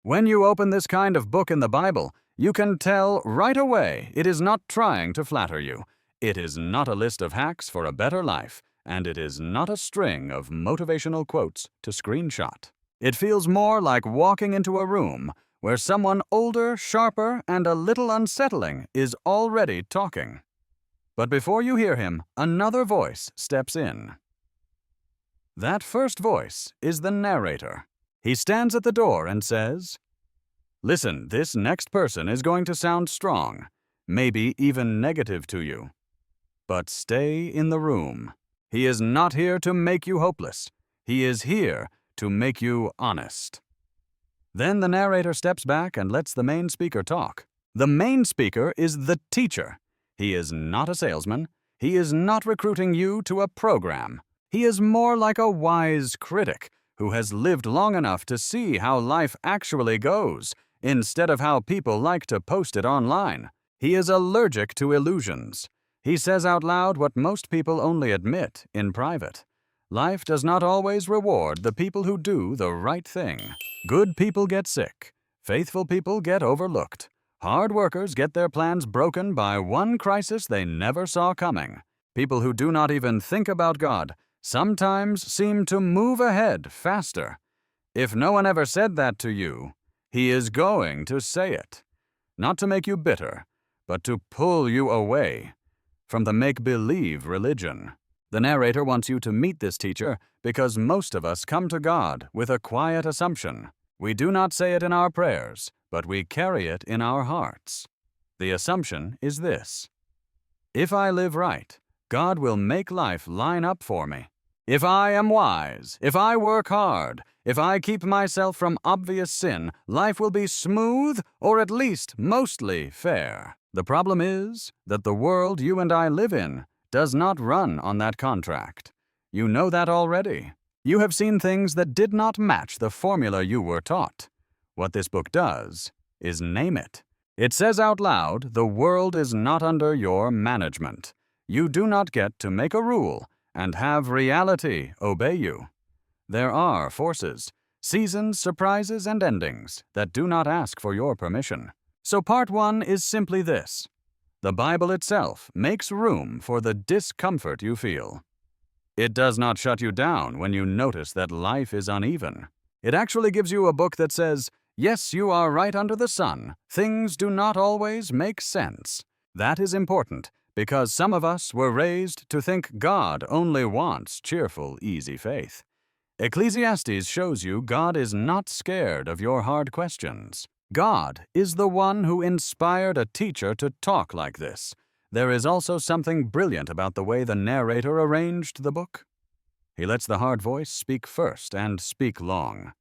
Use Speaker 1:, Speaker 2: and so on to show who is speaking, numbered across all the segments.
Speaker 1: When you open this kind of book in the Bible, you can tell right away it is not trying to flatter you. It is not a list of hacks for a better life, and it is not a string of motivational quotes to screenshot. It feels more like walking into a room where someone older, sharper, and a little unsettling is already talking. But before you hear him, another voice steps in. That first voice is the narrator. He stands at the door and says, "Listen, this next person is going to sound strong, maybe even negative to you. But stay in the room. He is not here to make you hopeless. He is here to make you honest." Then the narrator steps back and lets the main speaker talk. The main speaker is the teacher. He is not a salesman. He is not recruiting you to a program. He is more like a wise critic who has lived long enough to see how life actually goes, instead of how people like to post it online. He is allergic to illusions. He says out loud what most people only admit in private. Life does not always reward the people who do the right thing. Good people get sick. Faithful people get overlooked. Hard workers get their plans broken by one crisis they never saw coming. People who do not even think about God sometimes seem to move ahead faster. If no one ever said that to you, he is going to say it. Not to make you bitter, but to pull you away from the make-believe religion. The narrator wants you to meet this teacher because most of us come to God with a quiet assumption. We do not say it in our prayers, but we carry it in our hearts. The assumption is this: if I live right, God will make life line up for me. If I am wise, if I work hard, if I keep myself from obvious sin, life will be smooth or at least mostly fair. The problem is that the world you and I live in does not run on that contract. You know that already. You have seen things that did not match the formula you were taught. What this book does is name it. It says out loud, the world is not under your management. You do not get to make a rule and have reality obey you. There are forces, seasons, surprises, and endings that do not ask for your permission. So part 1 is simply this: the Bible itself makes room for the discomfort you feel. It does not shut you down when you notice that life is uneven. It actually gives you a book that says, yes, you are right under the sun. Things do not always make sense. That is important because some of us were raised to think God only wants cheerful, easy faith. Ecclesiastes shows you God is not scared of your hard questions. God is the one who inspired a teacher to talk like this. There is also something brilliant about the way the narrator arranged the book. He lets the hard voice speak first and speak long.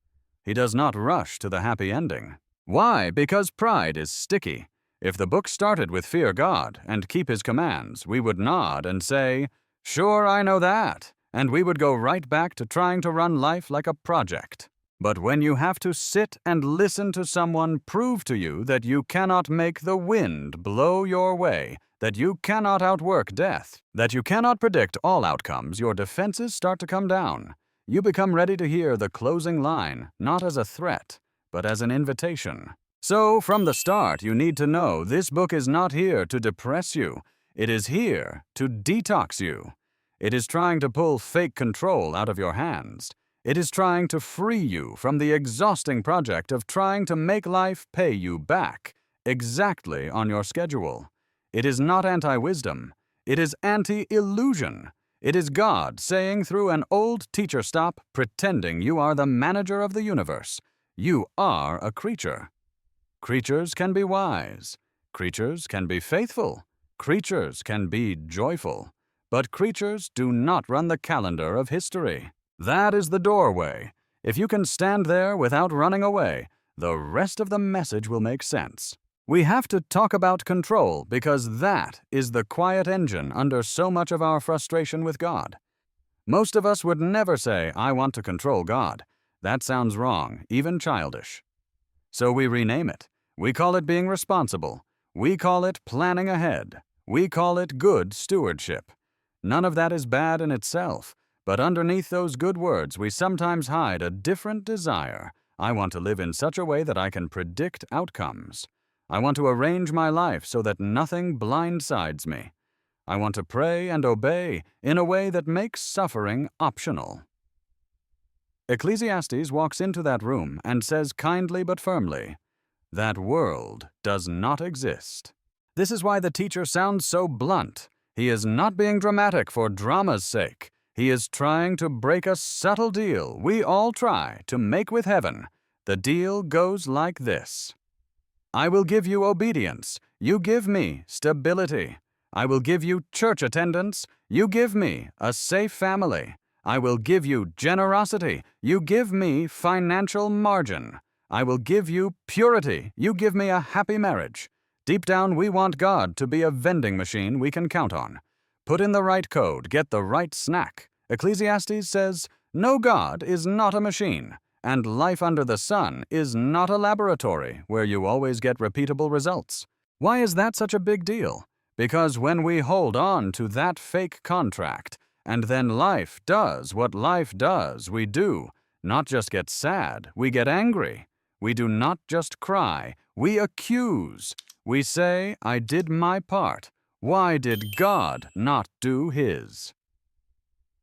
Speaker 1: He does not rush to the happy ending. Why? Because pride is sticky. If the book started with fear God and keep his commands, we would nod and say, sure, I know that, and we would go right back to trying to run life like a project. But when you have to sit and listen to someone prove to you that you cannot make the wind blow your way, that you cannot outwork death, that you cannot predict all outcomes, your defenses start to come down. You become ready to hear the closing line, not as a threat, but as an invitation. So, from the start, you need to know this book is not here to depress you. It is here to detox you. It is trying to pull fake control out of your hands. It is trying to free you from the exhausting project of trying to make life pay you back exactly on your schedule. It is not anti-wisdom. It is anti-illusion. It is God saying through an old teacher, stop pretending you are the manager of the universe. You are a creature. Creatures can be wise. Creatures can be faithful. Creatures can be joyful. But creatures do not run the calendar of history. That is the doorway. If you can stand there without running away, the rest of the message will make sense. We have to talk about control because that is the quiet engine under so much of our frustration with God. Most of us would never say, I want to control God. That sounds wrong, even childish. So we rename it. We call it being responsible. We call it planning ahead. We call it good stewardship. None of that is bad in itself, but underneath those good words we sometimes hide a different desire, I want to live in such a way that I can predict outcomes. I want to arrange my life so that nothing blindsides me. I want to pray and obey in a way that makes suffering optional. Ecclesiastes walks into that room and says kindly but firmly, "That world does not exist." This is why the teacher sounds so blunt. He is not being dramatic for drama's sake. He is trying to break a subtle deal we all try to make with heaven. The deal goes like this. I will give you obedience. You give me stability. I will give you church attendance. You give me a safe family. I will give you generosity. You give me financial margin. I will give you purity. You give me a happy marriage. Deep down, we want God to be a vending machine we can count on. Put in the right code, get the right snack. Ecclesiastes says, no, God is not a machine, and life under the sun is not a laboratory where you always get repeatable results. Why is that such a big deal? Because when we hold on to that fake contract, and then life does what life does, we do not just get sad, we get angry. We do not just cry, we accuse. We say, I did my part. Why did God not do his?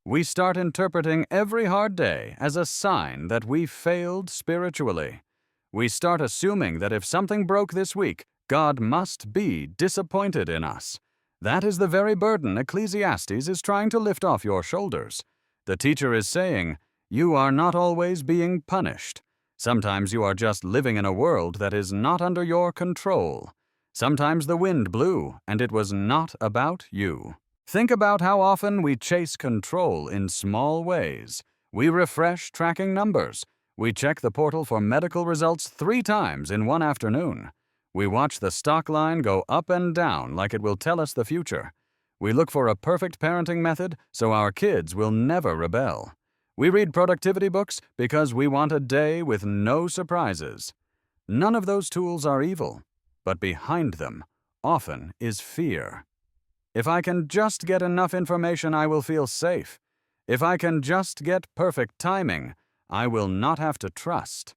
Speaker 1: We start interpreting every hard day as a sign that we failed spiritually. We start assuming that if something broke this week, God must be disappointed in us. That is the very burden Ecclesiastes is trying to lift off your shoulders. The teacher is saying, you are not always being punished. Sometimes you are just living in a world that is not under your control. Sometimes the wind blew, and it was not about you. Think about how often we chase control in small ways. We refresh tracking numbers. We check the portal for medical results 3 times in one afternoon. We watch the stock line go up and down like it will tell us the future. We look for a perfect parenting method so our kids will never rebel. We read productivity books because we want a day with no surprises. None of those tools are evil, but behind them often is fear. If I can just get enough information, I will feel safe. If I can just get perfect timing, I will not have to trust.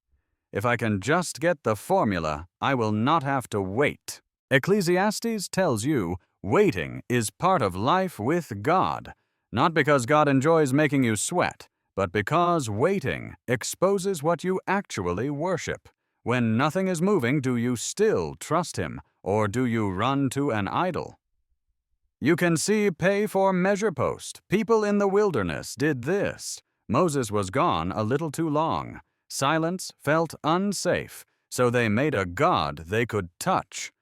Speaker 1: If I can just get the formula, I will not have to wait. Ecclesiastes tells you waiting is part of life with God, not because God enjoys making you sweat, but because waiting exposes what you actually worship. When nothing is moving, do you still trust Him, or do you run to an idol? You can see pay for measure post. People in the wilderness did this. Moses was gone a little too long. Silence felt unsafe, so they made a god they could touch.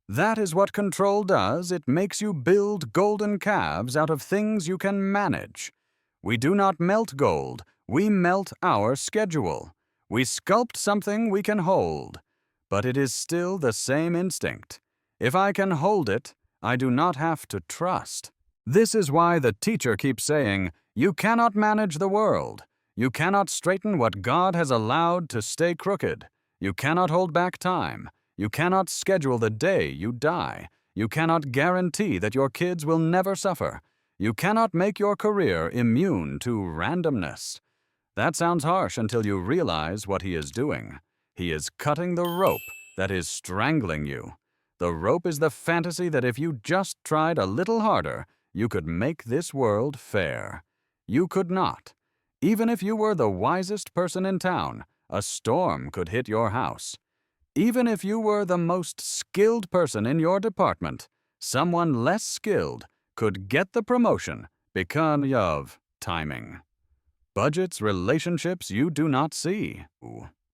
Speaker 1: That is what control does. It makes you build golden calves out of things you can manage. We do not melt gold, we melt our schedule. We sculpt something we can hold, but it is still the same instinct. If I can hold it, I do not have to trust. This is why the teacher keeps saying, you cannot manage the world. You cannot straighten what God has allowed to stay crooked. You cannot hold back time. You cannot schedule the day you die. You cannot guarantee that your kids will never suffer. You cannot make your career immune to randomness. That sounds harsh until you realize what he is doing. He is cutting the rope that is strangling you. The rope is the fantasy that if you just tried a little harder, you could make this world fair. You could not. Even if you were the wisest person in town, a storm could hit your house. Even if you were the most skilled person in your department, someone less skilled could get the promotion because of timing. Budgets, relationships you do not see.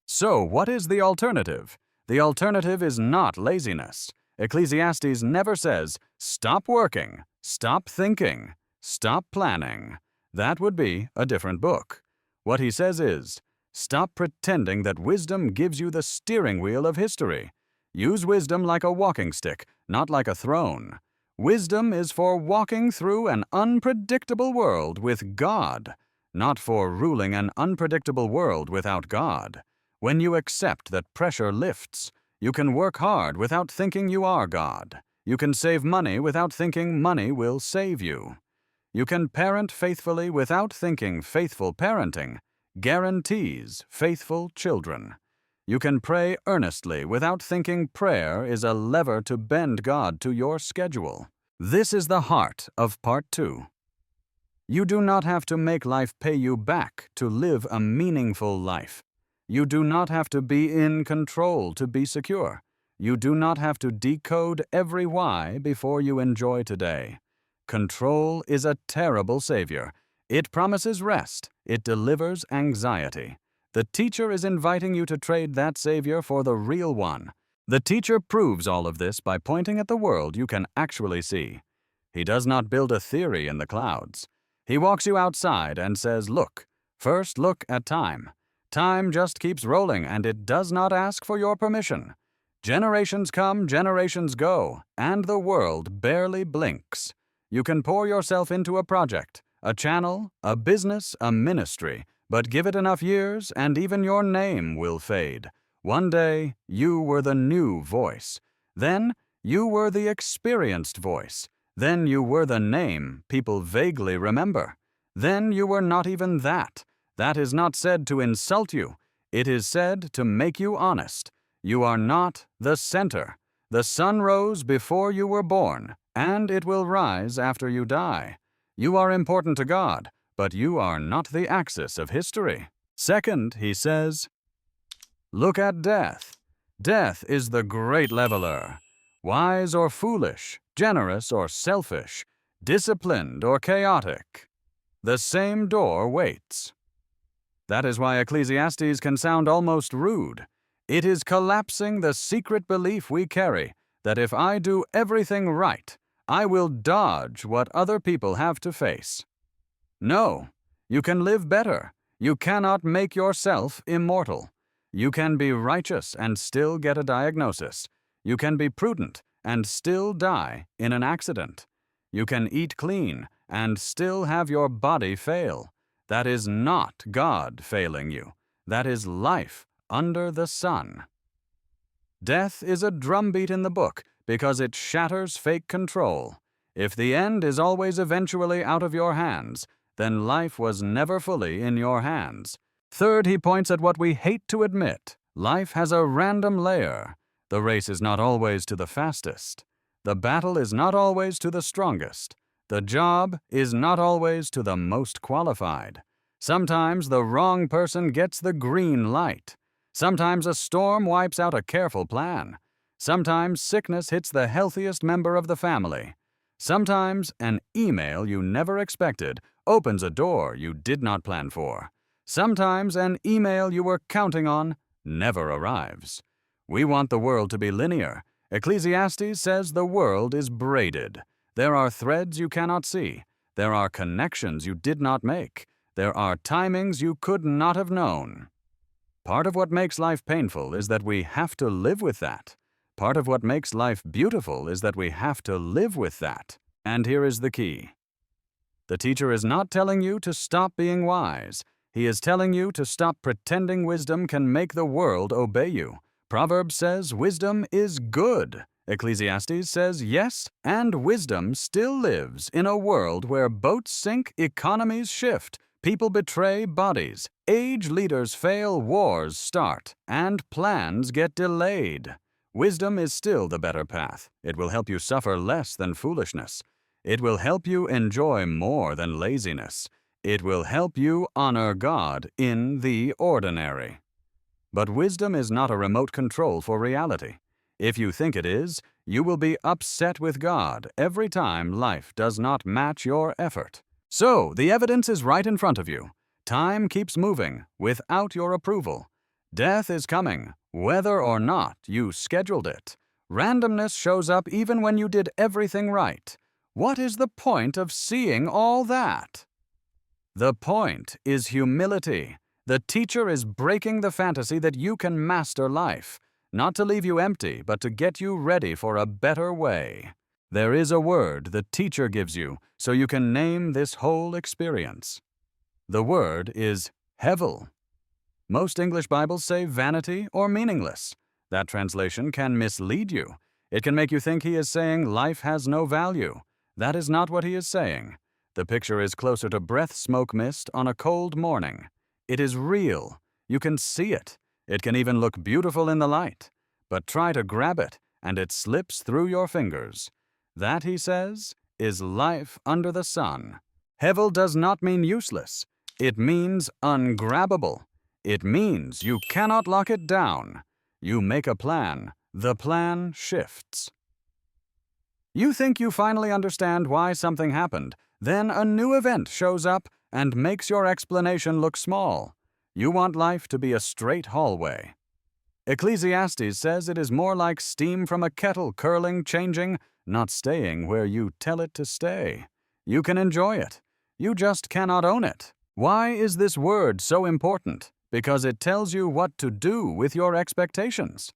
Speaker 1: So what is the alternative? The alternative is not laziness. Ecclesiastes never says, stop working, stop thinking, stop planning. That would be a different book. What he says is, stop pretending that wisdom gives you the steering wheel of history. Use wisdom like a walking stick, not like a throne. Wisdom is for walking through an unpredictable world with God, not for ruling an unpredictable world without God. When you accept that pressure lifts, you can work hard without thinking you are God. You can save money without thinking money will save you. You can parent faithfully without thinking faithful parenting guarantees faithful children. You can pray earnestly without thinking prayer is a lever to bend God to your schedule. This is the heart of Part 2. You do not have to make life pay you back to live a meaningful life. You do not have to be in control to be secure. You do not have to decode every why before you enjoy today. Control is a terrible savior. It promises rest. It delivers anxiety. The teacher is inviting you to trade that savior for the real one. The teacher proves all of this by pointing at the world you can actually see. He does not build a theory in the clouds. He walks you outside and says, look, first look at time. Time just keeps rolling and it does not ask for your permission. Generations come, generations go, and the world barely blinks. You can pour yourself into a project, a channel, a business, a ministry, but give it enough years and even your name will fade. One day, you were the new voice. Then, you were the experienced voice. Then you were the name people vaguely remember. Then you were not even that. That is not said to insult you. It is said to make you honest. You are not the center. The sun rose before you were born, and it will rise after you die. You are important to God, but you are not the axis of history. Second, he says, look at death. Death is the great leveler. Wise or foolish, generous or selfish, disciplined or chaotic, the same door waits. That is why Ecclesiastes can sound almost rude. It is collapsing the secret belief we carry that if I do everything right, I will dodge what other people have to face. No, you can live better. You cannot make yourself immortal. You can be righteous and still get a diagnosis. You can be prudent and still die in an accident. You can eat clean and still have your body fail. That is not God failing you. That is life under the sun. Death is a drumbeat in the book because it shatters fake control. If the end is always eventually out of your hands, then life was never fully in your hands. Third, he points at what we hate to admit. Life has a random layer. The race is not always to the fastest. The battle is not always to the strongest. The job is not always to the most qualified. Sometimes the wrong person gets the green light. Sometimes a storm wipes out a careful plan. Sometimes sickness hits the healthiest member of the family. Sometimes an email you never expected opens a door you did not plan for. Sometimes an email you were counting on never arrives. We want the world to be linear. Ecclesiastes says the world is braided. There are threads you cannot see. There are connections you did not make. There are timings you could not have known. Part of what makes life painful is that we have to live with that. Part of what makes life beautiful is that we have to live with that. And here is the key. The teacher is not telling you to stop being wise. He is telling you to stop pretending wisdom can make the world obey you. Proverbs says wisdom is good. Ecclesiastes says yes, and wisdom still lives in a world where boats sink, economies shift, people betray bodies, age leaders fail, wars start, and plans get delayed. Wisdom is still the better path. It will help you suffer less than foolishness. It will help you enjoy more than laziness. It will help you honor God in the ordinary. But wisdom is not a remote control for reality. If you think it is, you will be upset with God every time life does not match your effort. So, the evidence is right in front of you. Time keeps moving without your approval. Death is coming, whether or not you scheduled it. Randomness shows up even when you did everything right. What is the point of seeing all that? The point is humility. The teacher is breaking the fantasy that you can master life, not to leave you empty, but to get you ready for a better way. There is a word the teacher gives you so you can name this whole experience. The word is hevel. Most English Bibles say vanity or meaningless. That translation can mislead you. It can make you think he is saying life has no value. That is not what he is saying. The picture is closer to breath smoke mist on a cold morning. It is real. You can see it. It can even look beautiful in the light. But try to grab it, and it slips through your fingers. That, he says, is life under the sun. Hevel does not mean useless. It means ungrabbable. It means you cannot lock it down. You make a plan. The plan shifts. You think you finally understand why something happened. Then a new event shows up and makes your explanation look small. You want life to be a straight hallway. Ecclesiastes says it is more like steam from a kettle curling, changing, not staying where you tell it to stay. You can enjoy it. You just cannot own it. Why is this word so important? Because it tells you what to do with your expectations.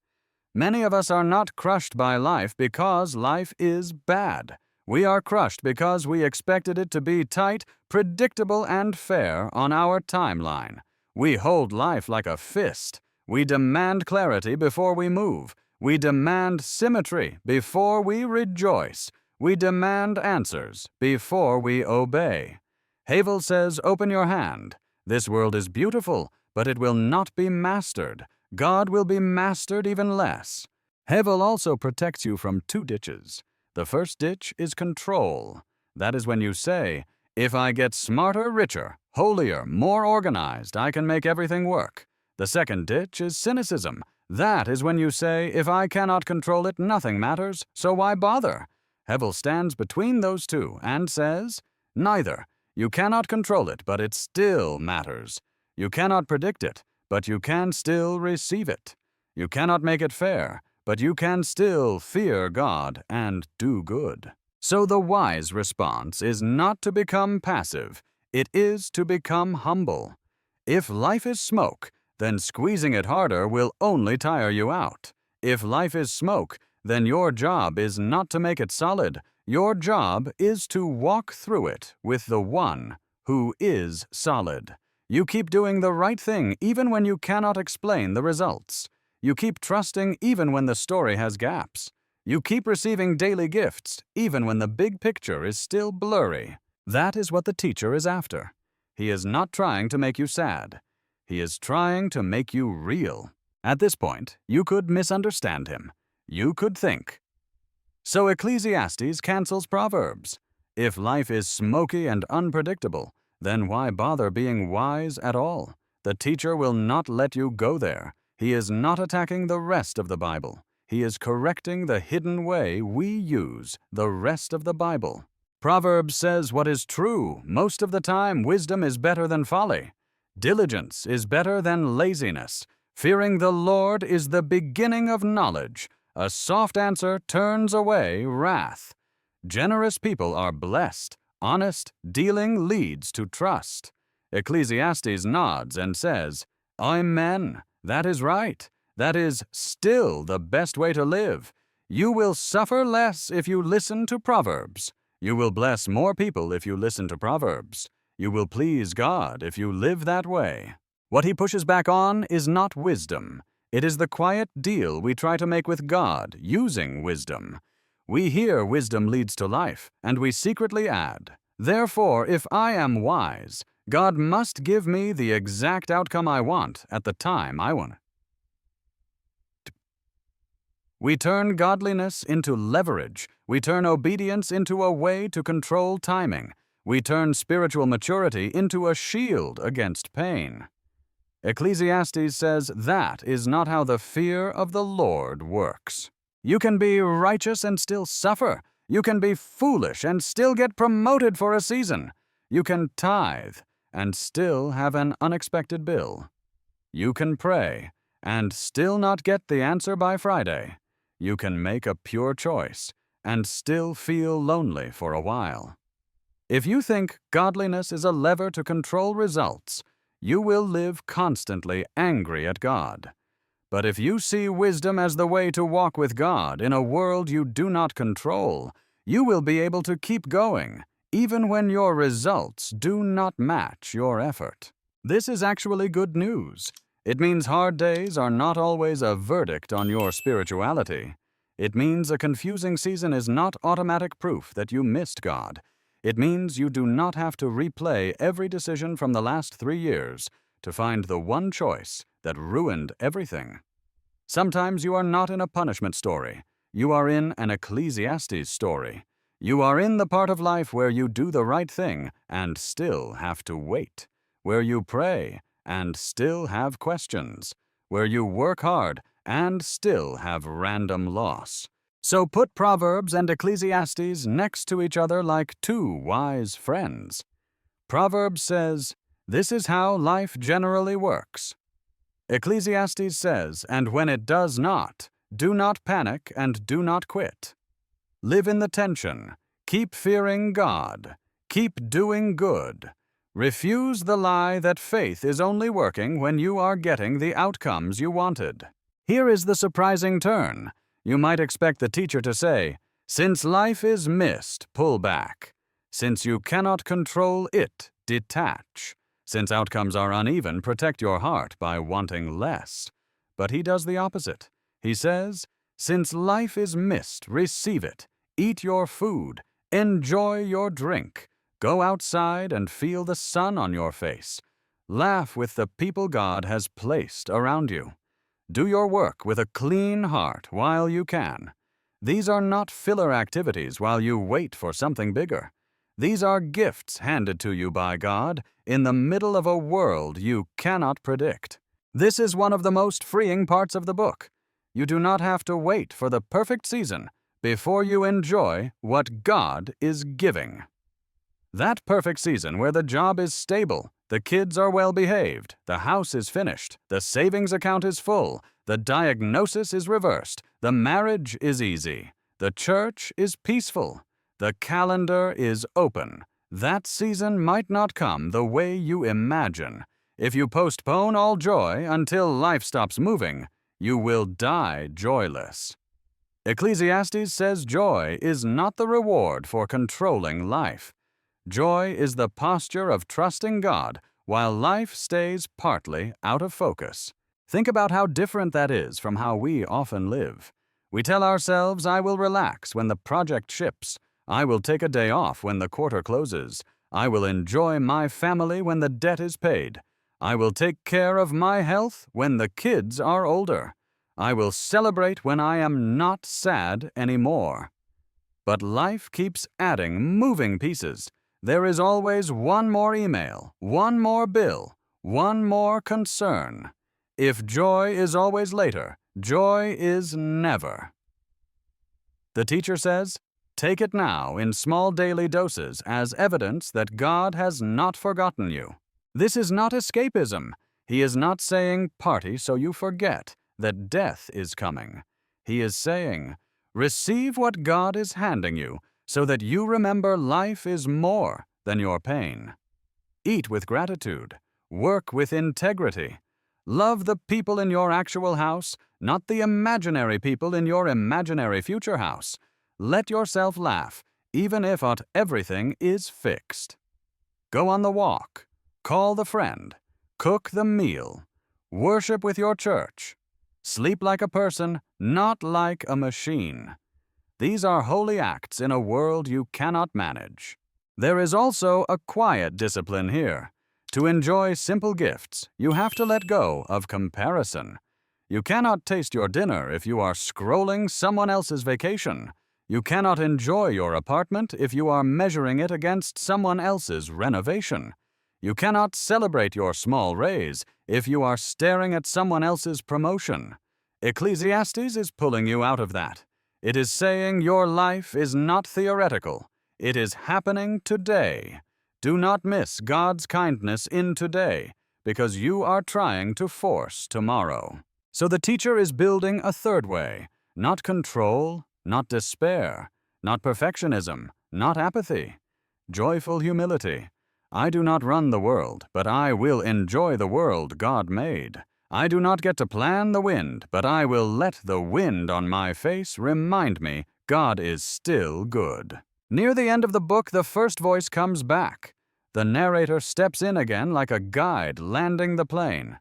Speaker 1: Many of us are not crushed by life because life is bad. We are crushed because we expected it to be tight, predictable, and fair on our timeline. We hold life like a fist. We demand clarity before we move. We demand symmetry before we rejoice. We demand answers before we obey. Hevel says, open your hand. This world is beautiful, but it will not be mastered. God will be mastered even less. Hevel also protects you from two ditches. The first ditch is control. That is when you say, if I get smarter, richer, holier, more organized, I can make everything work. The second ditch is cynicism. That is when you say, if I cannot control it, nothing matters, so why bother? Hevel stands between those two and says, neither. You cannot control it, but it still matters. You cannot predict it, but you can still receive it. You cannot make it fair, but you can still fear God and do good. So the wise response is not to become passive. It is to become humble. If life is smoke, then squeezing it harder will only tire you out. If life is smoke, then your job is not to make it solid. Your job is to walk through it with the one who is solid. You keep doing the right thing even when you cannot explain the results. You keep trusting even when the story has gaps. You keep receiving daily gifts even when the big picture is still blurry. That is what the teacher is after. He is not trying to make you sad. He is trying to make you real. At this point, you could misunderstand him. You could think. So Ecclesiastes cancels Proverbs. If life is smoky and unpredictable, then why bother being wise at all? The teacher will not let you go there. He is not attacking the rest of the Bible. He is correcting the hidden way we use the rest of the Bible. Proverbs says what is true. Most of the time, wisdom is better than folly. Diligence is better than laziness. Fearing the Lord is the beginning of knowledge. A soft answer turns away wrath. Generous people are blessed. Honest dealing leads to trust. Ecclesiastes nods and says, Amen. That is right. That is still the best way to live. You will suffer less if you listen to Proverbs. You will bless more people if you listen to Proverbs. You will please God if you live that way. What he pushes back on is not wisdom. It is the quiet deal we try to make with God using wisdom. We hear wisdom leads to life, and we secretly add, therefore, if I am wise, God must give me the exact outcome I want at the time I want. We turn godliness into leverage. We turn obedience into a way to control timing. We turn spiritual maturity into a shield against pain. Ecclesiastes says that is not how the fear of the Lord works. You can be righteous and still suffer. You can be foolish and still get promoted for a season. You can tithe and still have an unexpected bill. You can pray and still not get the answer by Friday. You can make a pure choice and still feel lonely for a while. If you think godliness is a lever to control results, you will live constantly angry at God. But if you see wisdom as the way to walk with God in a world you do not control, you will be able to keep going, even when your results do not match your effort. This is actually good news. It means hard days are not always a verdict on your spirituality. It means a confusing season is not automatic proof that you missed God. It means you do not have to replay every decision from the last 3 years to find the one choice that ruined everything. Sometimes you are not in a punishment story. You are in an Ecclesiastes story. You are in the part of life where you do the right thing and still have to wait, where you pray and still have questions, where you work hard and still have random loss. So put Proverbs and Ecclesiastes next to each other like two wise friends. Proverbs says, "This is how life generally works." Ecclesiastes says, "And when it does not, do not panic and do not quit. Live in the tension. Keep fearing God. Keep doing good. Refuse the lie that faith is only working when you are getting the outcomes you wanted." Here is the surprising turn. You might expect the teacher to say, "Since life is missed, pull back. Since you cannot control it, detach. Since outcomes are uneven, protect your heart by wanting less." But he does the opposite. He says, "Since life is missed, receive it. Eat your food. Enjoy your drink. Go outside and feel the sun on your face. Laugh with the people God has placed around you. Do your work with a clean heart while you can. These are not filler activities while you wait for something bigger. These are gifts handed to you by God in the middle of a world you cannot predict." This is one of the most freeing parts of the book. You do not have to wait for the perfect season before you enjoy what God is giving. That perfect season where the job is stable, the kids are well behaved, the house is finished, the savings account is full, the diagnosis is reversed, the marriage is easy, the church is peaceful, the calendar is open. That season might not come the way you imagine. If you postpone all joy until life stops moving, you will die joyless. Ecclesiastes says joy is not the reward for controlling life. Joy is the posture of trusting God while life stays partly out of focus. Think about how different that is from how we often live. We tell ourselves, "I will relax when the project ships. I will take a day off when the quarter closes. I will enjoy my family when the debt is paid. I will take care of my health when the kids are older. I will celebrate when I am not sad anymore." But life keeps adding moving pieces. There is always one more email, one more bill, one more concern. If joy is always later, joy is never. The teacher says, take it now in small daily doses as evidence that God has not forgotten you. This is not escapism. He is not saying, party so you forget that death is coming. He is saying, receive what God is handing you so that you remember life is more than your pain. Eat with gratitude. Work with integrity. Love the people in your actual house, not the imaginary people in your imaginary future house. Let yourself laugh, even if not everything is fixed. Go on the walk. Call the friend. Cook the meal. Worship with your church. Sleep like a person, not like a machine. These are holy acts in a world you cannot manage. There is also a quiet discipline here. To enjoy simple gifts, you have to let go of comparison. You cannot taste your dinner if you are scrolling someone else's vacation. You cannot enjoy your apartment if you are measuring it against someone else's renovation. You cannot celebrate your small raise if you are staring at someone else's promotion. Ecclesiastes is pulling you out of that. It is saying your life is not theoretical. It is happening today. Do not miss God's kindness in today because you are trying to force tomorrow. So the teacher is building a third way, not control, not despair, not perfectionism, not apathy. Joyful humility. I do not run the world, but I will enjoy the world God made. I do not get to plan the wind, but I will let the wind on my face remind me God is still good. Near the end of the book, the first voice comes back. The narrator steps in again like a guide landing the plane.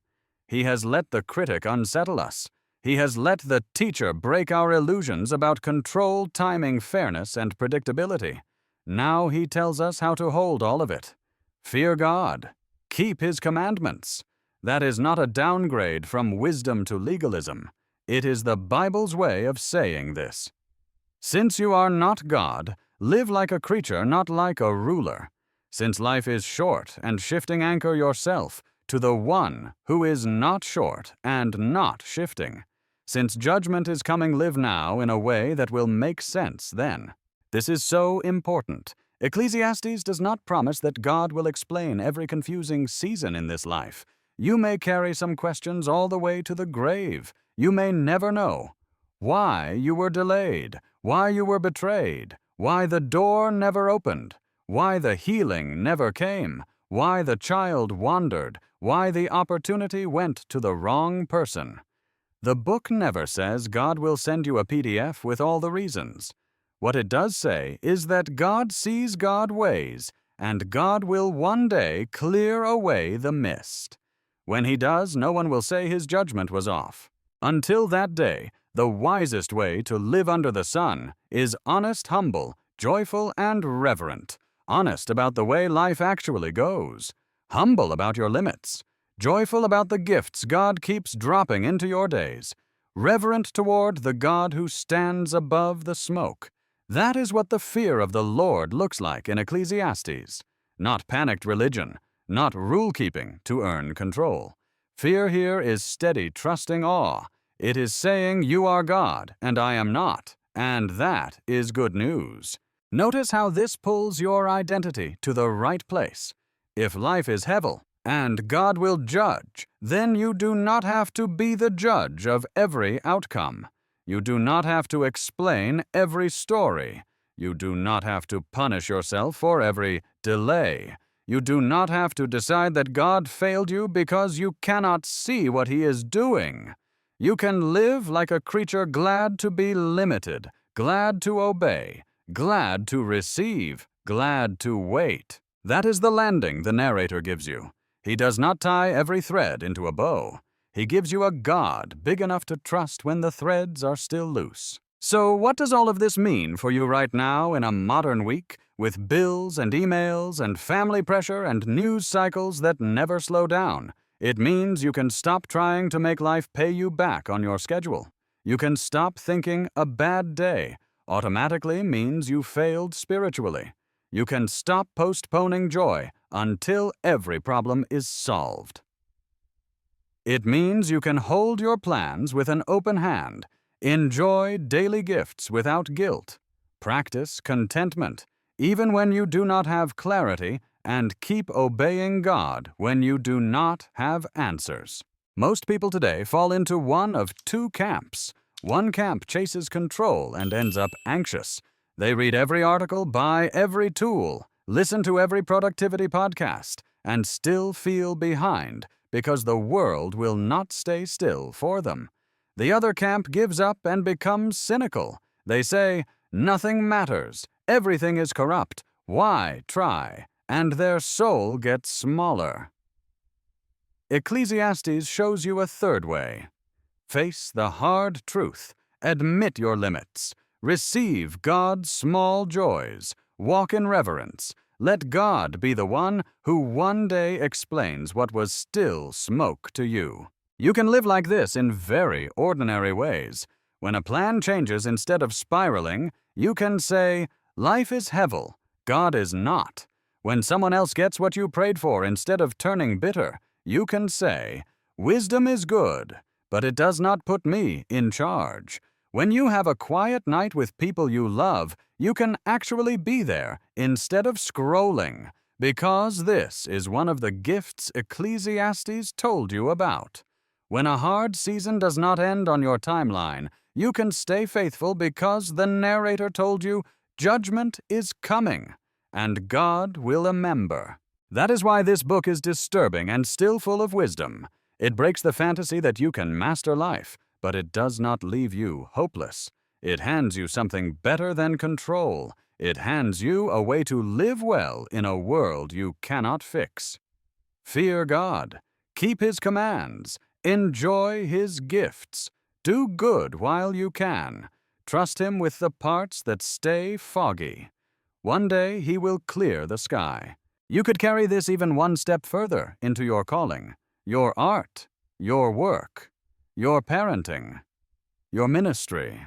Speaker 1: He has let the critic unsettle us. He has let the teacher break our illusions about control, timing, fairness, and predictability. Now he tells us how to hold all of it. Fear God. Keep His commandments. That is not a downgrade from wisdom to legalism. It is the Bible's way of saying this. Since you are not God, live like a creature, not like a ruler. Since life is short and shifting, anchor yourself to the one who is not short and not shifting. Since judgment is coming, live now in a way that will make sense then. This is so important. Ecclesiastes does not promise that God will explain every confusing season in this life. You may carry some questions all the way to the grave. You may never know why you were delayed, why you were betrayed, why the door never opened, why the healing never came, why the child wandered, why the opportunity went to the wrong person. The book never says God will send you a PDF with all the reasons. What it does say is that God sees God ways, and God will one day clear away the mist. When He does, no one will say His judgment was off. Until that day, the wisest way to live under the sun is honest, humble, joyful, and reverent. Honest about the way life actually goes. Humble about your limits. Joyful about the gifts God keeps dropping into your days. Reverent toward the God who stands above the smoke. That is what the fear of the Lord looks like in Ecclesiastes. Not panicked religion, not rule-keeping to earn control. Fear here is steady, trusting awe. It is saying, you are God, and I am not, and that is good news. Notice how this pulls your identity to the right place. If life is hevel, and God will judge, then you do not have to be the judge of every outcome. You do not have to explain every story. You do not have to punish yourself for every delay. You do not have to decide that God failed you because you cannot see what He is doing. You can live like a creature glad to be limited, glad to obey, glad to receive, glad to wait. That is the landing the narrator gives you. He does not tie every thread into a bow. He gives you a God big enough to trust when the threads are still loose. So what does all of this mean for you right now in a modern week, with bills and emails and family pressure and news cycles that never slow down? It means you can stop trying to make life pay you back on your schedule. You can stop thinking a bad day automatically means you failed spiritually. You can stop postponing joy until every problem is solved. It means you can hold your plans with an open hand, enjoy daily gifts without guilt, practice contentment, even when you do not have clarity, and keep obeying God when you do not have answers. Most people today fall into one of two camps. One camp chases control and ends up anxious. They read every article, buy every tool, listen to every productivity podcast, and still feel behind because the world will not stay still for them. The other camp gives up and becomes cynical. They say, nothing matters, everything is corrupt, why try? And their soul gets smaller. Ecclesiastes shows you a third way. Face the hard truth, admit your limits, receive God's small joys, walk in reverence. Let God be the one who one day explains what was still smoke to you. You can live like this in very ordinary ways. When a plan changes instead of spiraling, you can say, life is hevel, God is not. When someone else gets what you prayed for instead of turning bitter, you can say, wisdom is good, but it does not put me in charge. When you have a quiet night with people you love, you can actually be there instead of scrolling, because this is one of the gifts Ecclesiastes told you about. When a hard season does not end on your timeline, you can stay faithful because the narrator told you judgment is coming, and God will remember. That is why this book is disturbing and still full of wisdom. It breaks the fantasy that you can master life, but it does not leave you hopeless. It hands you something better than control. It hands you a way to live well in a world you cannot fix. Fear God. Keep His commands. Enjoy His gifts. Do good while you can. Trust Him with the parts that stay foggy. One day He will clear the sky. You could carry this even one step further into your calling. your art, your work, your parenting, your ministry.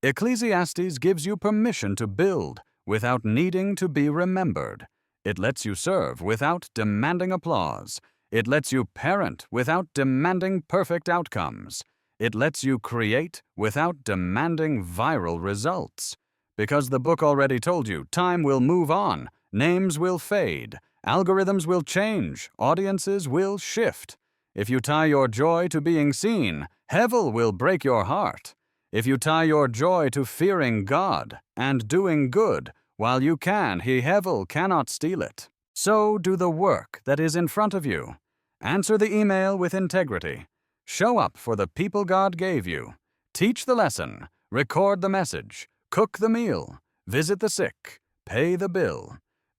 Speaker 1: Ecclesiastes gives you permission to build without needing to be remembered. It lets you serve without demanding applause. It lets you parent without demanding perfect outcomes. It lets you create without demanding viral results. Because the book already told you, time will move on, names will fade, algorithms will change, audiences will shift. If you tie your joy to being seen, hevel will break your heart. If you tie your joy to fearing God and doing good, while you can, hevel cannot steal it. So do the work that is in front of you. Answer the email with integrity. Show up for the people God gave you. Teach the lesson. Record the message. Cook the meal. Visit the sick. Pay the bill.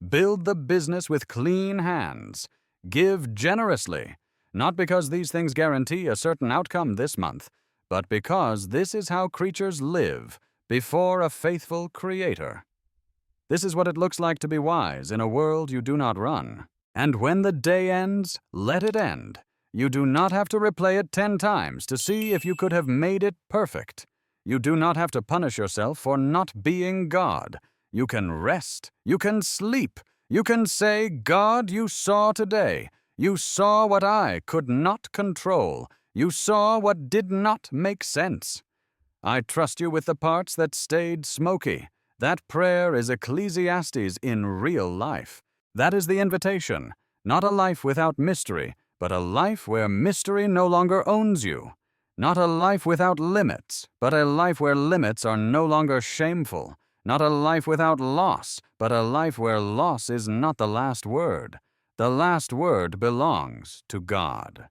Speaker 1: Build the business with clean hands. Give generously. Not because these things guarantee a certain outcome this month, but because this is how creatures live before a faithful Creator. This is what it looks like to be wise in a world you do not run. And when the day ends, let it end. You do not have to replay it 10 times to see if you could have made it perfect. You do not have to punish yourself for not being God. You can rest. You can sleep. You can say, God, you saw today. You saw what I could not control. You saw what did not make sense. I trust you with the parts that stayed smoky. That prayer is Ecclesiastes in real life. That is the invitation, not a life without mystery, but a life where mystery no longer owns you. Not a life without limits, but a life where limits are no longer shameful. Not a life without loss, but a life where loss is not the last word. The last word belongs to God.